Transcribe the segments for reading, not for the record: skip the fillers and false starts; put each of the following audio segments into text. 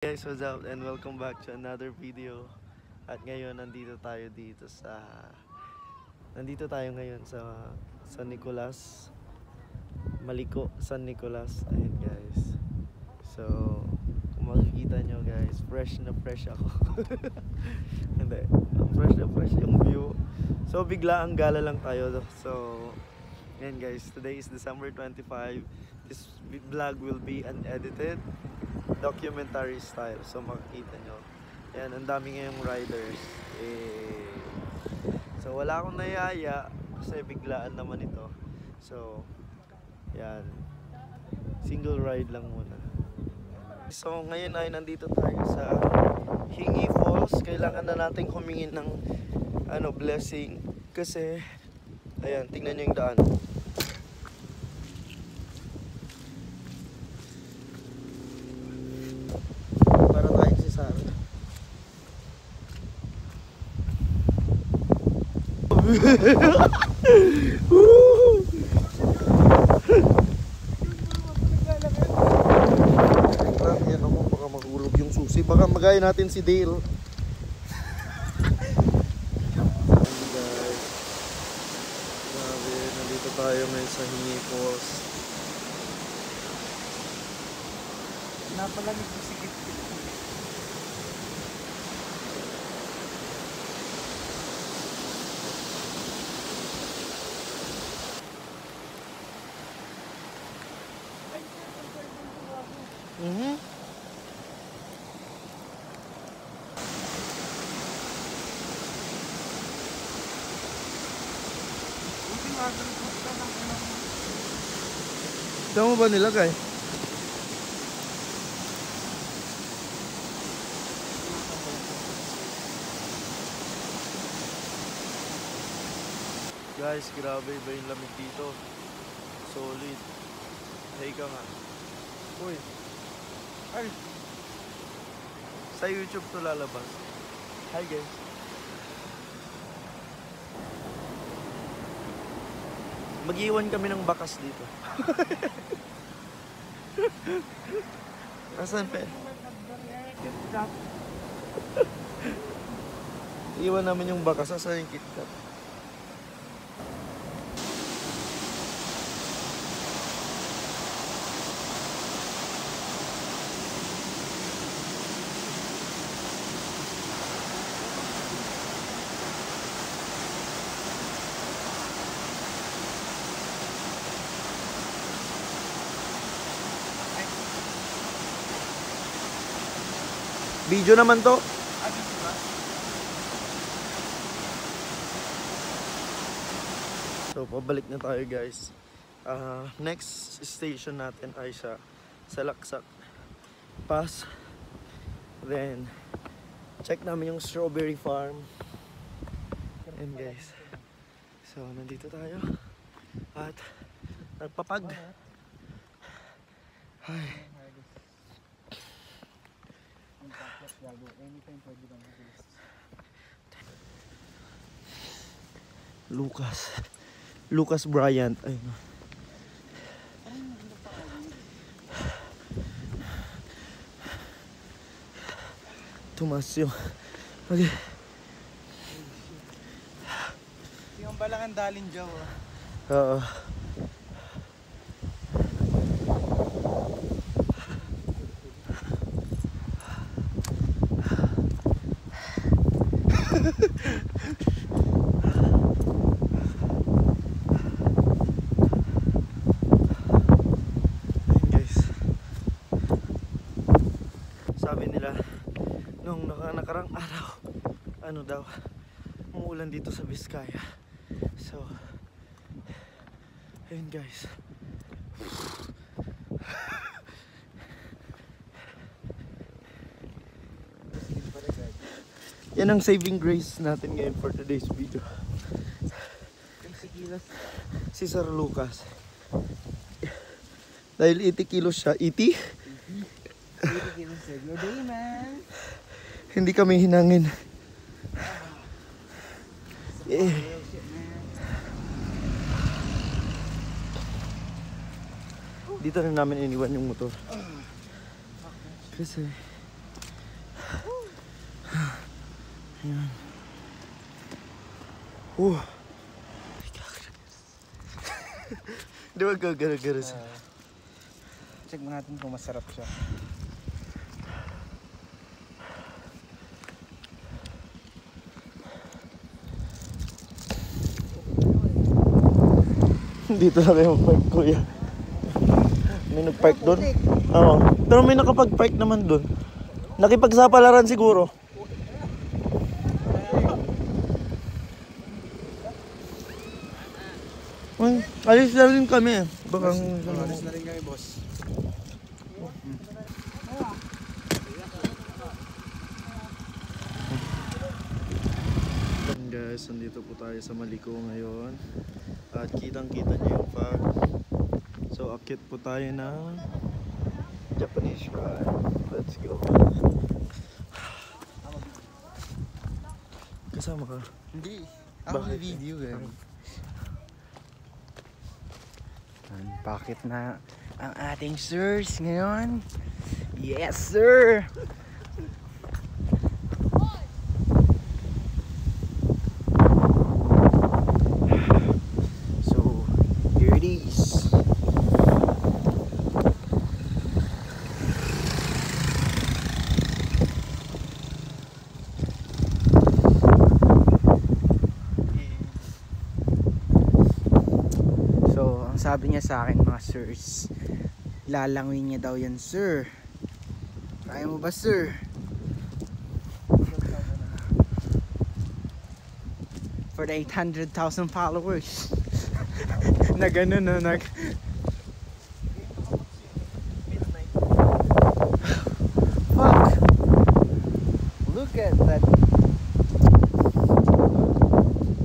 Guys, what's up and welcome back to another video. At ngayon nandito tayo ngayon sa San Nicolas, Maliko, San Nicolas. Ayun guys. So, kung makikita nyo guys, fresh na fresh ako. Hindi, fresh na fresh yung view. So, bigla ang gala lang tayo. So, ayan guys, today is December 25. This vlog will be unedited, documentary style. So makikita nyo, ayan, ang dami ngayong riders. So wala akong nayaya kasi biglaan naman ito. So yan, single ride lang muna. So ngayon ay nandito tayo sa Hingi Falls. Kailangan na nating humingi ng blessing kasi ayan, tingnan nyo yung daan. Yan ako, baka mahulog yung susi. Baka magaya natin si Dale. Guys, grabe, nandito tayo ngayon sa Hingi Falls. Napalamig yung sigit. Saan mo ba nilagay? Guys, grabe ba yung lamig dito? Solid. Hey ka nga. Uy. Ay. Sa YouTube to lalabas. Hi guys. Mag-iwan kami ng bakas dito. Asan pe? Iwan namin yung bakas. Asan yung KitKat? Video naman to. So, pabalik na tayo guys. Next station natin ay sa Laksak Pass. Then, check namin yung strawberry farm. And guys, so nandito tayo. At nagpapag. Ay. Lucas Bryant. Ayun. Tumas yung okay. Yung balangan dalin Joe. Oo. Sabi nila nung nakarang araw daw umuulan dito sa Vizcaya. So ayun guys. Yan ang saving grace natin ngayon for today's video. Si Sir Lucas. Dahil 80 kilos siya. 80? 80 kilos your day, man. Hindi kami hinangin. Dito na namin iniwan yung motor. Kasi Ayan. Di ba gagara-gara siya? Check mo natin kung masarap siya. Dito na kayo mag-park, kuya. May nag-park doon? Oo. Pero may nakapag-park naman doon. Nakipagsapalaran siguro. Ay, alis na rin kami. Baka Alis na rin kami, boss. Guys, nandito po tayo sa Maliko ngayon. At kitang-kita niyo yung fog. So, akit po tayo ng Japanese ride. Let's go. Kasama ka? Hindi. Ako Bakit? video gan. Bakit na ang ating sirs ngayon? Yes, sir! So, here it is. So, ang sabi niya sa akin mga sirs, lalangwin niya daw yan, sir. Kaya mo ba, sir? For the 800,000 followers. Na ganun, no? Fuck! Look at that.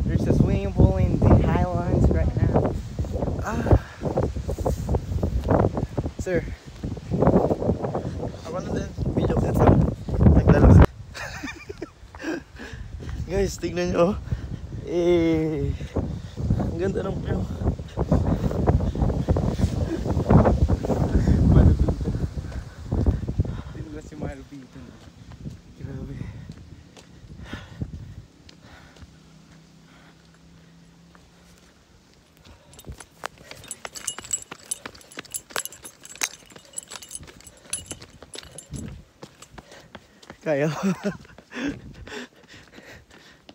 There's a swimming pool in the Highlands right now. Sir. Ako na din. Video ka sa naglalakad. Guys, tignan nyo. Ang ganda ng view. Malupito. Tingnan si Malupito. Grabe. Kaya.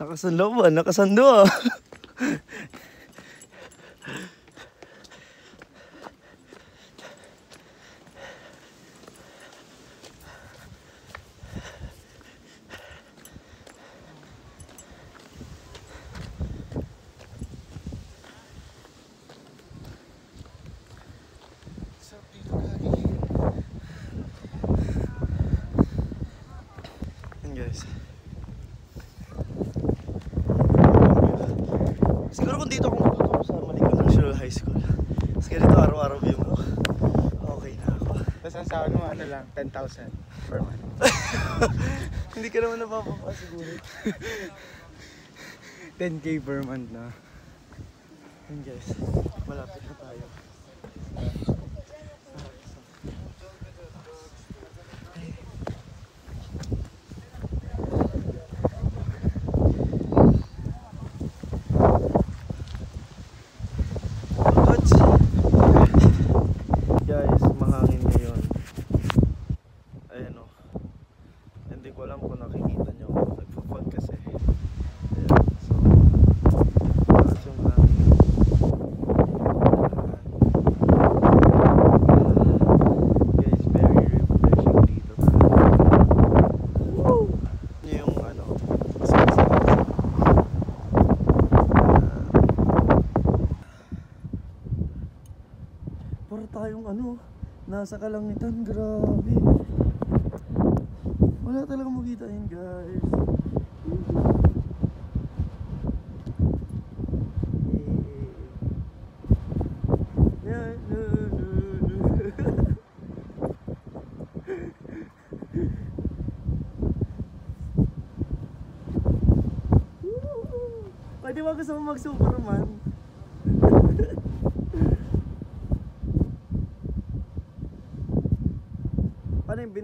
Nakasando ba? Nakasando ah. Yan guys. Siguro kung dito ako matuto sa Maliko National High School. Kasi ganito araw-araw view mo. Okay na ako. Tapos ang sahod mo ano lang, 10,000 per month. Hindi ka naman napapapa siguro. 10K per month na. Yan guys, malapit na tayo. Guys, mahangin ngayon. Ayan o. Hindi ko alam kung nakikita nyo. Nagpo-fog kasi. Ayan, so taas yung hangin. Guys, very refreshing dito talaga. Woo! Yung ano, para tayong ano, nasa kalangitan, grabe. Wala talagang makita yun guys. Pwede ba gusto mo mag-Superman? Paano yung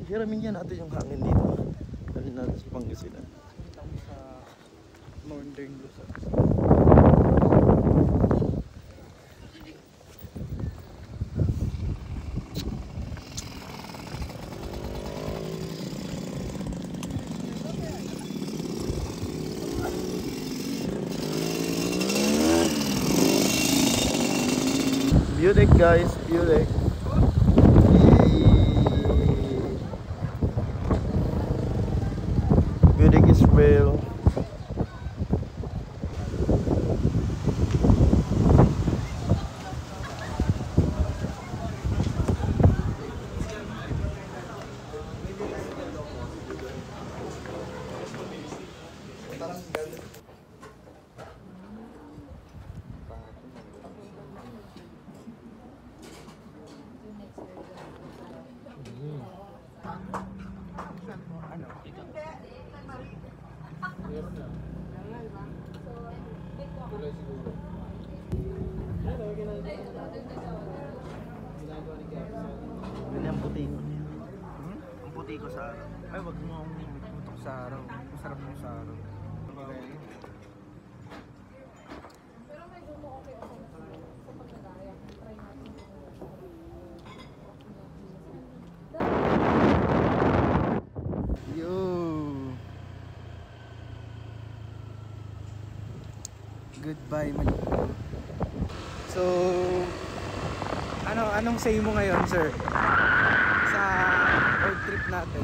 hiramin niya natin yung hangin dito. Dali natin sa Pangasinan. Kita mo sa Northern Luzon. Buick guys, Buick. Buick is real. Ganyan ang puti ko. Ang puti ko sa araw. Ay, wag mo akong putok sa araw. Masarap mo sa araw. Yo. Goodbye, Maliko. So, anong say mo ngayon, sir? Sa road trip natin.